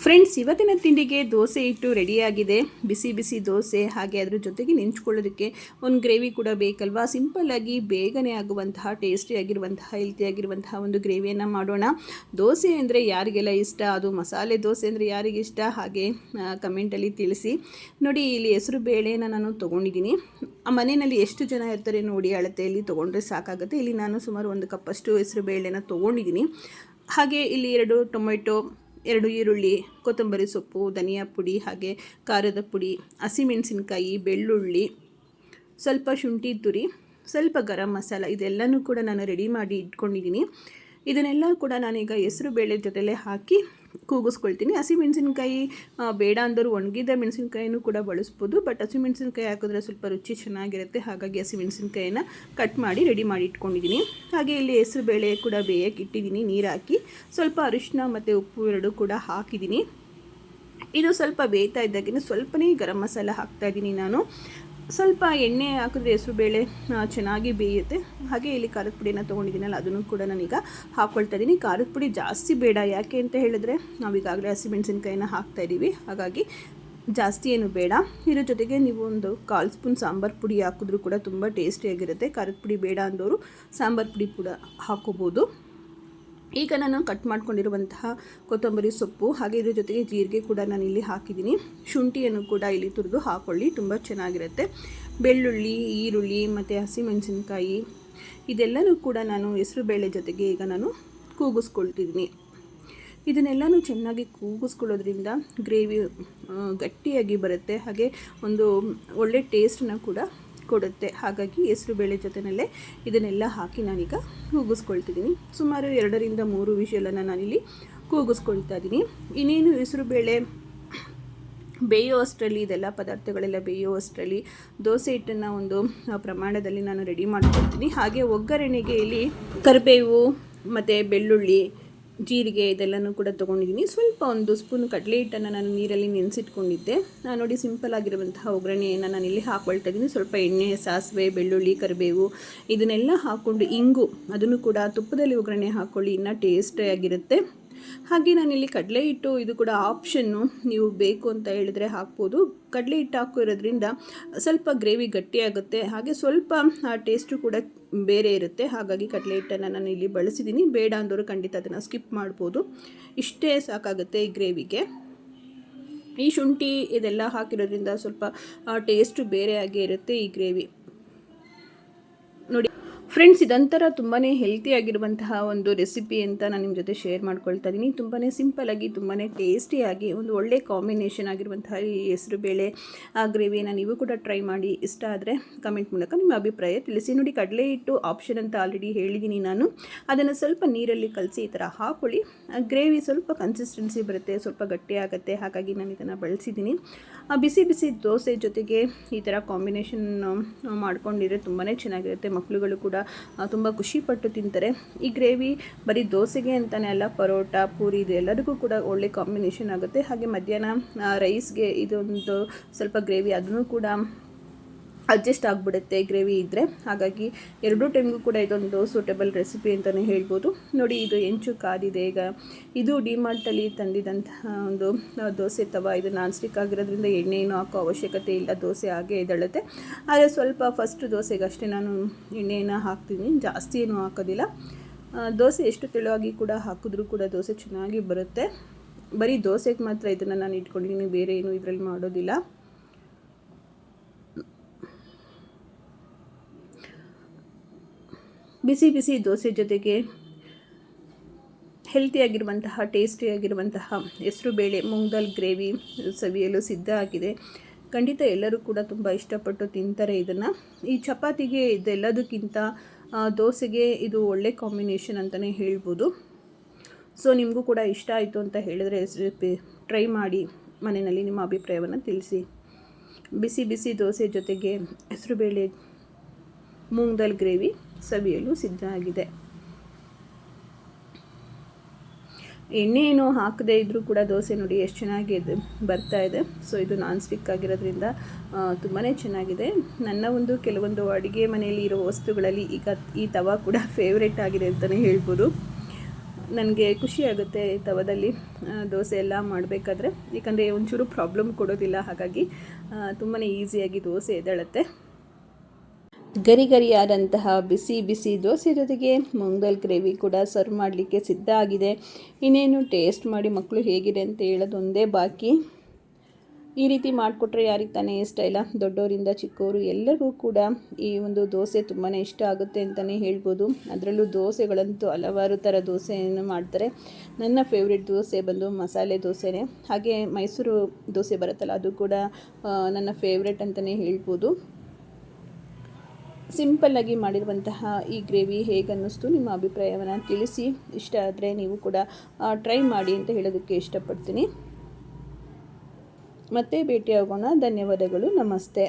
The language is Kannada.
ಫ್ರೆಂಡ್ಸ್, ಇವತ್ತಿನ ತಿಂಡಿಗೆ ದೋಸೆ ಹಿಟ್ಟು ರೆಡಿಯಾಗಿದೆ. ಬಿಸಿ ಬಿಸಿ ದೋಸೆ, ಹಾಗೆ ಅದ್ರ ಜೊತೆಗೆ ನೆಂಚ್ಕೊಳ್ಳೋದಕ್ಕೆ ಒಂದು ಗ್ರೇವಿ ಕೂಡ ಬೇಕಲ್ವಾ. ಸಿಂಪಲ್ಲಾಗಿ ಬೇಗನೆ ಆಗುವಂತಹ, ಟೇಸ್ಟಿಯಾಗಿರುವಂತಹ, ಹೆಲ್ತಿಯಾಗಿರುವಂತಹ ಒಂದು ಗ್ರೇವಿಯನ್ನು ಮಾಡೋಣ. ದೋಸೆ ಅಂದರೆ ಯಾರಿಗೆಲ್ಲ ಇಷ್ಟ, ಅದು ಮಸಾಲೆ ದೋಸೆ ಅಂದರೆ ಯಾರಿಗೆ ಇಷ್ಟ, ಹಾಗೆ ಕಮೆಂಟಲ್ಲಿ ತಿಳಿಸಿ. ನೋಡಿ, ಇಲ್ಲಿ ಹೆಸರು ಬೇಳೆನ ನಾನು ತೊಗೊಂಡಿದ್ದೀನಿ. ಆ ಮನೆಯಲ್ಲಿ ಎಷ್ಟು ಜನ ಇರ್ತಾರೆ ನೋಡಿ, ಅಳತೆಯಲ್ಲಿ ತೊಗೊಂಡ್ರೆ ಸಾಕಾಗುತ್ತೆ. ಇಲ್ಲಿ ನಾನು ಸುಮಾರು 1 ಕಪ್ಪಷ್ಟು ಹೆಸರು ಬೇಳೆನ ತೊಗೊಂಡಿದ್ದೀನಿ. ಹಾಗೆ ಇಲ್ಲಿ 2 ಟೊಮೆಟೊ, 2 ಈರುಳ್ಳಿ, ಕೊತ್ತಂಬರಿ ಸೊಪ್ಪು, ಧನಿಯಾ ಪುಡಿ, ಹಾಗೆ ಖಾರದ ಪುಡಿ, ಹಸಿಮೆಣಸಿನ್ಕಾಯಿ, ಬೆಳ್ಳುಳ್ಳಿ, ಸ್ವಲ್ಪ ಶುಂಠಿ ತುರಿ, ಸ್ವಲ್ಪ ಗರಂ ಮಸಾಲ, ಇದೆಲ್ಲನೂ ಕೂಡ ನಾನು ರೆಡಿ ಮಾಡಿ ಇಟ್ಕೊಂಡಿದ್ದೀನಿ. ಇದನ್ನೆಲ್ಲ ಕೂಡ ನಾನೀಗ ಹೆಸರು ಬೇಳೆ ಜೊತೆಲೇ ಹಾಕಿ ಕೂಗಿಸ್ಕೊಳ್ತೀನಿ. ಹಸಿಮೆಣಸಿನ್ಕಾಯಿ ಬೇಡ ಅಂದವರು ಒಣಗಿದ ಮೆಣಸಿನ್ಕಾಯಿನೂ ಕೂಡ ಬಳಸ್ಬೋದು, ಬಟ್ ಹಸಿಮೆಣಸಿನ್ಕಾಯಿ ಹಾಕಿದ್ರೆ ಸ್ವಲ್ಪ ರುಚಿ ಚೆನ್ನಾಗಿರುತ್ತೆ. ಹಾಗಾಗಿ ಹಸಿಮೆಣಸಿನ್ಕಾಯಿನ ಕಟ್ ಮಾಡಿ ರೆಡಿ ಮಾಡಿ ಇಟ್ಕೊಂಡಿದ್ದೀನಿ. ಹಾಗೆ ಇಲ್ಲಿ ಹೆಸರು ಬೇಳೆ ಕೂಡ ಬೇಯಕ್ಕೆ ಇಟ್ಟಿದ್ದೀನಿ. ನೀರು ಹಾಕಿ ಸ್ವಲ್ಪ ಅರಿಶಿನ ಮತ್ತು ಉಪ್ಪು 2 ಕೂಡ ಹಾಕಿದ್ದೀನಿ. ಇದು ಸ್ವಲ್ಪ ಬೇಯ್ತಾ ಇದ್ದಾಗಿನ ಸ್ವಲ್ಪನೇ ಗರಂ ಮಸಾಲ ಹಾಕ್ತಾಯಿದ್ದೀನಿ ನಾನು. ಸ್ವಲ್ಪ ಎಣ್ಣೆ ಹಾಕಿದ್ರೆ ಹೆಸರು ಬೇಳೆ ಚೆನ್ನಾಗಿ ಬೇಯುತ್ತೆ. ಹಾಗೆ ಇಲ್ಲಿ ಖಾರದ ಪುಡಿನ ತೊಗೊಂಡಿದ್ದೀನಲ್ಲ, ಅದನ್ನು ಕೂಡ ನಾನೀಗ ಹಾಕ್ಕೊಳ್ತಾ ಇದ್ದೀನಿ. ಖಾರದ ಪುಡಿ ಜಾಸ್ತಿ ಬೇಡ, ಯಾಕೆ ಅಂತ ಹೇಳಿದ್ರೆ ನಾವೀಗಾಗಲೇ ಹಸಿಮೆಣಸಿನ್ಕಾಯಿನ ಹಾಕ್ತಾಯಿದ್ದೀವಿ, ಹಾಗಾಗಿ ಜಾಸ್ತಿ ಏನು ಬೇಡ. ಇದ್ರ ಜೊತೆಗೆ ನೀವು ಒಂದು 1/4 ಸ್ಪೂನ್ ಸಾಂಬಾರು ಪುಡಿ ಹಾಕಿದ್ರೂ ಕೂಡ ತುಂಬ ಟೇಸ್ಟಿಯಾಗಿರುತ್ತೆ. ಖಾರದ ಪುಡಿ ಬೇಡ ಅಂದವರು ಸಾಂಬಾರು ಪುಡಿ ಕೂಡ ಹಾಕೋಬೋದು. ಈಗ ನಾನು ಕಟ್ ಮಾಡ್ಕೊಂಡಿರುವಂತಹ ಕೊತ್ತಂಬರಿ ಸೊಪ್ಪು, ಹಾಗೆ ಇದ್ರ ಜೊತೆಗೆ ಜೀರಿಗೆ ಕೂಡ ನಾನು ಇಲ್ಲಿ ಹಾಕಿದ್ದೀನಿ. ಶುಂಠಿಯನ್ನು ಕೂಡ ಇಲ್ಲಿ ತುರಿದು ಹಾಕ್ಕೊಳ್ಳಿ, ತುಂಬ ಚೆನ್ನಾಗಿರುತ್ತೆ. ಬೆಳ್ಳುಳ್ಳಿ, ಈರುಳ್ಳಿ ಮತ್ತು ಹಸಿಮೆಣಸಿನ್ಕಾಯಿ ಇದೆಲ್ಲನೂ ಕೂಡ ನಾನು ಹೆಸರು ಬೇಳೆ ಜೊತೆಗೆ ಈಗ ನಾನು ಕೂಗಿಸ್ಕೊಳ್ತಿದ್ದೀನಿ. ಇದನ್ನೆಲ್ಲನೂ ಚೆನ್ನಾಗಿ ಕೂಗಿಸ್ಕೊಳ್ಳೋದ್ರಿಂದ ಗ್ರೇವಿ ಗಟ್ಟಿಯಾಗಿ ಬರುತ್ತೆ, ಹಾಗೆ ಒಂದು ಒಳ್ಳೆ ಟೇಸ್ಟನ್ನ ಕೂಡ ಕೊಡುತ್ತೆ. ಹಾಗಾಗಿ ಹೆಸರು ಬೇಳೆ ಜೊತೆಯಲ್ಲೇ ಇದನ್ನೆಲ್ಲ ಹಾಕಿ ನಾನೀಗ ಕೂಗಿಸ್ಕೊಳ್ತಿದ್ದೀನಿ. ಸುಮಾರು 2 ರಿಂದ 3 ವಿಷಲನ್ನು ನಾನಿಲ್ಲಿ ಕೂಗಿಸ್ಕೊಳ್ತಾ ಇದ್ದೀನಿ. ಇನ್ನೇನು ಹೆಸರು ಬೇಳೆ ಬೇಯೋ ಅಷ್ಟರಲ್ಲಿ, ಇದೆಲ್ಲ ಪದಾರ್ಥಗಳೆಲ್ಲ ಬೇಯೋ ಅಷ್ಟರಲ್ಲಿ ದೋಸೆ ಹಿಟ್ಟನ್ನು ಒಂದು ಪ್ರಮಾಣದಲ್ಲಿ ನಾನು ರೆಡಿ ಮಾಡ್ಕೊಳ್ತೀನಿ. ಹಾಗೆ ಒಗ್ಗರಣೆಗೆ ಇಲ್ಲಿ ಕರಿಬೇವು ಮತ್ತು ಬೆಳ್ಳುಳ್ಳಿ, ಜೀರಿಗೆ ಇದೆಲ್ಲನೂ ಕೂಡ ತೊಗೊಂಡಿದ್ದೀನಿ. ಸ್ವಲ್ಪ 1 ಸ್ಪೂನ್ ಕಡಲೆ ಹಿಟ್ಟನ್ನು ನಾನು ನೀರಲ್ಲಿ ನೆನೆಸಿಟ್ಕೊಂಡಿದ್ದೆ. ನೋಡಿ, ಸಿಂಪಲ್ ಆಗಿರುವಂತಹ ಒಗ್ಗರಣೆಯನ್ನು ನಾನು ಇಲ್ಲಿ ಹಾಕ್ಕೊಳ್ತಾ ಇದ್ದೀನಿ. ಸ್ವಲ್ಪ ಎಣ್ಣೆ, ಸಾಸಿವೆ, ಬೆಳ್ಳುಳ್ಳಿ, ಕರಿಬೇವು ಇದನ್ನೆಲ್ಲ ಹಾಕ್ಕೊಂಡು, ಇಂಗು ಅದನ್ನು ಕೂಡ ತುಪ್ಪದಲ್ಲಿ ಒಗ್ಗರಣೆ ಹಾಕ್ಕೊಳ್ಳಿ, ಇನ್ನೂ ಟೇಸ್ಟಿಯಾಗಿರುತ್ತೆ. ಹಾಗೆ ನಾನಿಲ್ಲಿ ಕಡಲೆ ಹಿಟ್ಟು, ಇದು ಕೂಡ ಆಪ್ಷನ್ನು, ನೀವು ಬೇಕು ಅಂತ ಹೇಳಿದ್ರೆ ಹಾಕ್ಬೋದು. ಕಡಲೆ ಹಿಟ್ಟು ಹಾಕಿರೋದ್ರಿಂದ ಸ್ವಲ್ಪ ಗ್ರೇವಿ ಗಟ್ಟಿಯಾಗುತ್ತೆ, ಹಾಗೆ ಸ್ವಲ್ಪ ಟೇಸ್ಟು ಕೂಡ ಬೇರೆ ಇರುತ್ತೆ. ಹಾಗಾಗಿ ಕಡಲೆ ಹಿಟ್ಟನ್ನು ನಾನು ಇಲ್ಲಿ ಬಳಸಿದ್ದೀನಿ. ಬೇಡ ಅಂದವರು ಖಂಡಿತ ಅದನ್ನು ಸ್ಕಿಪ್ ಮಾಡ್ಬೋದು. ಇಷ್ಟೇ ಸಾಕಾಗುತ್ತೆ ಈ ಗ್ರೇವಿಗೆ. ಈ ಶುಂಠಿ ಇದೆಲ್ಲ ಹಾಕಿರೋದ್ರಿಂದ ಸ್ವಲ್ಪ ಟೇಸ್ಟು ಬೇರೆಯಾಗೇ ಇರುತ್ತೆ ಈ ಗ್ರೇವಿ. ನೋಡಿ ಫ್ರೆಂಡ್ಸ್, ಇದೊಂಥರ ತುಂಬಾ ಹೆಲ್ತಿಯಾಗಿರುವಂತಹ ಒಂದು ರೆಸಿಪಿ ಅಂತ ನಾನು ನಿಮ್ಮ ಜೊತೆ ಶೇರ್ ಮಾಡ್ಕೊಳ್ತಾ ಇದ್ದೀನಿ. ತುಂಬಾ ಸಿಂಪಲಾಗಿ, ತುಂಬಾ ಟೇಸ್ಟಿಯಾಗಿ, ಒಂದು ಒಳ್ಳೆ ಕಾಂಬಿನೇಷನ್ ಆಗಿರುವಂತಹ ಈ ಹೆಸರು ಬೇಳೆ ಗ್ರೇವಿಯನ್ನು ನೀವು ಕೂಡ ಟ್ರೈ ಮಾಡಿ. ಇಷ್ಟ ಆದರೆ ಕಮೆಂಟ್ ಮೂಲಕ ನಿಮ್ಮ ಅಭಿಪ್ರಾಯ ತಿಳಿಸಿ. ನೋಡಿ, ಕಡಲೆ ಹಿಟ್ಟು ಆಪ್ಷನ್ ಅಂತ ಆಲ್ರೆಡಿ ಹೇಳಿದ್ದೀನಿ ನಾನು. ಅದನ್ನು ಸ್ವಲ್ಪ ನೀರಲ್ಲಿ ಕಲಸಿ ಈ ಥರ ಹಾಕ್ಕೊಳ್ಳಿ. ಗ್ರೇವಿ ಸ್ವಲ್ಪ ಕನ್ಸಿಸ್ಟೆನ್ಸಿ ಬರುತ್ತೆ, ಸ್ವಲ್ಪ ಗಟ್ಟಿಯಾಗುತ್ತೆ. ಹಾಗಾಗಿ ನಾನು ಇದನ್ನು ಬಳಸಿದ್ದೀನಿ. ಬಿಸಿ ಬಿಸಿ ದೋಸೆ ಜೊತೆಗೆ ಈ ಥರ ಕಾಂಬಿನೇಷನ್ ಮಾಡ್ಕೊಂಡಿದ್ರೆ ತುಂಬಾ ಚೆನ್ನಾಗಿರುತ್ತೆ. ಮಕ್ಕಳುಗಳು ಕೂಡ ತುಂಬ ಖುಷಿಪಟ್ಟು ತಿಂತಾರೆ. ಈ ಗ್ರೇವಿ ಬರೀ ದೋಸೆಗೆ ಅಂತಲೇ ಅಲ್ಲ, ಪರೋಟ, ಪೂರಿ ಇದು ಎಲ್ಲರಿಗೂ ಕೂಡ ಒಳ್ಳೆ ಕಾಂಬಿನೇಷನ್ ಆಗುತ್ತೆ. ಹಾಗೆ ಮಧ್ಯಾಹ್ನ ರೈಸ್ಗೆ ಇದೊಂದು ಸ್ವಲ್ಪ ಗ್ರೇವಿ ಅದನ್ನು ಕೂಡ ಅಡ್ಜಸ್ಟ್ ಆಗಿಬಿಡುತ್ತೆ ಗ್ರೇವಿ ಇದ್ದರೆ. ಹಾಗಾಗಿ 2 ಟೈಮ್ಗೂ ಕೂಡ ಇದೊಂದು ಸೂಟೇಬಲ್ ರೆಸಿಪಿ ಅಂತಲೇ ಹೇಳ್ಬೋದು. ನೋಡಿ, ಇದು ಹೆಂಚು ಕಾದಿದೆ. ಈಗ ಇದು ಡಿಮಾರ್ಟಲ್ಲಿ ತಂದಿದ್ದಂತಹ ಒಂದು ದೋಸೆ ತವ. ಇದು ನಾನ್ ಸ್ಟಿಕ್ ಆಗಿರೋದ್ರಿಂದ ಎಣ್ಣೆ ಏನೂ ಹಾಕೋ ಅವಶ್ಯಕತೆ ಇಲ್ಲ, ದೋಸೆ ಹಾಗೆ ಎದ್ದೇಳುತ್ತೆ. ಆದರೆ ಸ್ವಲ್ಪ ಫಸ್ಟ್ ದೋಸೆಗೆ ಅಷ್ಟೇ ನಾನು ಎಣ್ಣೆಯನ್ನು ಹಾಕ್ತೀನಿ, ಜಾಸ್ತಿ ಏನೂ ಹಾಕೋದಿಲ್ಲ. ದೋಸೆ ಎಷ್ಟು ತೆಳುವಾಗಿ ಕೂಡ ಹಾಕಿದ್ರೂ ಕೂಡ ದೋಸೆ ಚೆನ್ನಾಗಿ ಬರುತ್ತೆ. ಬರೀ ದೋಸೆಗೆ ಮಾತ್ರ ಇದನ್ನು ನಾನು ಇಟ್ಕೊಂಡಿದ್ದೀನಿ, ಬೇರೆ ಏನೂ ಇದರಲ್ಲಿ ಮಾಡೋದಿಲ್ಲ. ಬಿಸಿ ಬಿಸಿ ದೋಸೆ ಜೊತೆಗೆ ಹೆಲ್ತಿಯಾಗಿರುವಂತಹ, ಟೇಸ್ಟಿಯಾಗಿರುವಂತಹ ಹೆಸರು ಬೇಳೆ ಮೂಂಗ್ ದಾಲ್ ಗ್ರೇವಿ ಸವಿಯಲು ಸಿದ್ಧ ಆಗಿದೆ. ಖಂಡಿತ ಎಲ್ಲರೂ ಕೂಡ ತುಂಬ ಇಷ್ಟಪಟ್ಟು ತಿಂತಾರೆ ಇದನ್ನು. ಈ ಚಪಾತಿಗೆ ಇದೆಲ್ಲದಕ್ಕಿಂತ ದೋಸೆಗೆ ಇದು ಒಳ್ಳೆ ಕಾಂಬಿನೇಷನ್ ಅಂತಲೇ ಹೇಳ್ಬೋದು. ಸೊ ನಿಮಗೂ ಕೂಡ ಇಷ್ಟ ಆಯಿತು ಅಂತ ಹೇಳಿದ್ರೆ ರೆಸಿಪಿ ಟ್ರೈ ಮಾಡಿ, ಮನೆಯಲ್ಲಿ ನಿಮ್ಮ ಅಭಿಪ್ರಾಯವನ್ನು ತಿಳಿಸಿ. ಬಿಸಿ ಬಿಸಿ ದೋಸೆ ಜೊತೆಗೆ ಹೆಸರುಬೇಳೆ ಮೂಂಗ್ ದಾಲ್ ಗ್ರೇವಿ ಸವಿಯಲು ಸಿದ್ಧ ಆಗಿದೆ. ಎಣ್ಣೆ ಏನೋ ಹಾಕದೇ ಇದ್ದರೂ ಕೂಡ ದೋಸೆ ನೋಡಿ ಎಷ್ಟು ಚೆನ್ನಾಗಿ ಬರ್ತಾ ಇದೆ. ಸೊ ಇದು ನಾನ್ ಸ್ಟಿಕ್ ಆಗಿರೋದ್ರಿಂದ ತುಂಬಾ ಚೆನ್ನಾಗಿದೆ. ನನ್ನ ಒಂದು ಕೆಲವೊಂದು ಅಡುಗೆ ಮನೆಯಲ್ಲಿ ಇರೋ ವಸ್ತುಗಳಲ್ಲಿ ಈಗ ಈ ತವ ಕೂಡ ಫೇವ್ರೇಟ್ ಆಗಿದೆ ಅಂತಲೇ ಹೇಳ್ಬೋದು. ನನಗೆ ಖುಷಿ ಆಗುತ್ತೆ ತವದಲ್ಲಿ ದೋಸೆ ಎಲ್ಲ ಮಾಡಬೇಕಾದ್ರೆ, ಏಕೆಂದರೆ ಒಂಚೂರು ಪ್ರಾಬ್ಲಮ್ ಕೊಡೋದಿಲ್ಲ. ಹಾಗಾಗಿ ತುಂಬಾ ಈಸಿಯಾಗಿ ದೋಸೆ ಎದ್ದೇಳುತ್ತೆ. ಗರಿ ಗರಿಯಾದಂತಹ ಬಿಸಿ ಬಿಸಿ ದೋಸೆ ಜೊತೆಗೆ ಮುಂಗಲ್ ಗ್ರೇವಿ ಕೂಡ ಸರ್ವ್ ಮಾಡಲಿಕ್ಕೆ ಸಿದ್ಧ ಆಗಿದೆ. ಇನ್ನೇನು ಟೇಸ್ಟ್ ಮಾಡಿ ಮಕ್ಕಳು ಹೇಗಿದೆ ಅಂತ ಹೇಳೋದೊಂದೇ ಬಾಕಿ. ಈ ರೀತಿ ಮಾಡಿಕೊಟ್ರೆ ಯಾರಿಗೆ ತಾನೇ ಇಷ್ಟ ಇಲ್ಲ, ದೊಡ್ಡವರಿಂದ ಚಿಕ್ಕವರು ಎಲ್ಲರಿಗೂ ಕೂಡ ಈ ಒಂದು ದೋಸೆ ತುಂಬಾ ಇಷ್ಟ ಆಗುತ್ತೆ ಅಂತಲೇ ಹೇಳ್ಬೋದು. ಅದರಲ್ಲೂ ದೋಸೆಗಳಂತೂ ಹಲವಾರು ಥರ ದೋಸೆಯನ್ನು ಮಾಡ್ತಾರೆ. ನನ್ನ ಫೇವ್ರೆಟ್ ದೋಸೆ ಬಂದು ಮಸಾಲೆ ದೋಸೆನೇ. ಹಾಗೆ ಮೈಸೂರು ದೋಸೆ ಬರುತ್ತಲ್ಲ, ಅದು ಕೂಡ ನನ್ನ ಫೇವ್ರೆಟ್ ಅಂತಲೇ ಹೇಳ್ಬೋದು. ಸಿಂಪಲ್ಲಾಗಿ ಮಾಡಿರುವಂತಹ ಈ ಗ್ರೇವಿ ಹೇಗನ್ನಿಸ್ತು, ನಿಮ್ಮ ಅಭಿಪ್ರಾಯವನ್ನು ತಿಳಿಸಿ. ಇಷ್ಟ ಆದರೆ ನೀವು ಕೂಡ ಟ್ರೈ ಮಾಡಿ ಅಂತ ಹೇಳೋದಕ್ಕೆ ಇಷ್ಟಪಡ್ತೀನಿ. ಮತ್ತೆ ಭೇಟಿಯಾಗೋಣ. ಧನ್ಯವಾದಗಳು. ನಮಸ್ತೆ.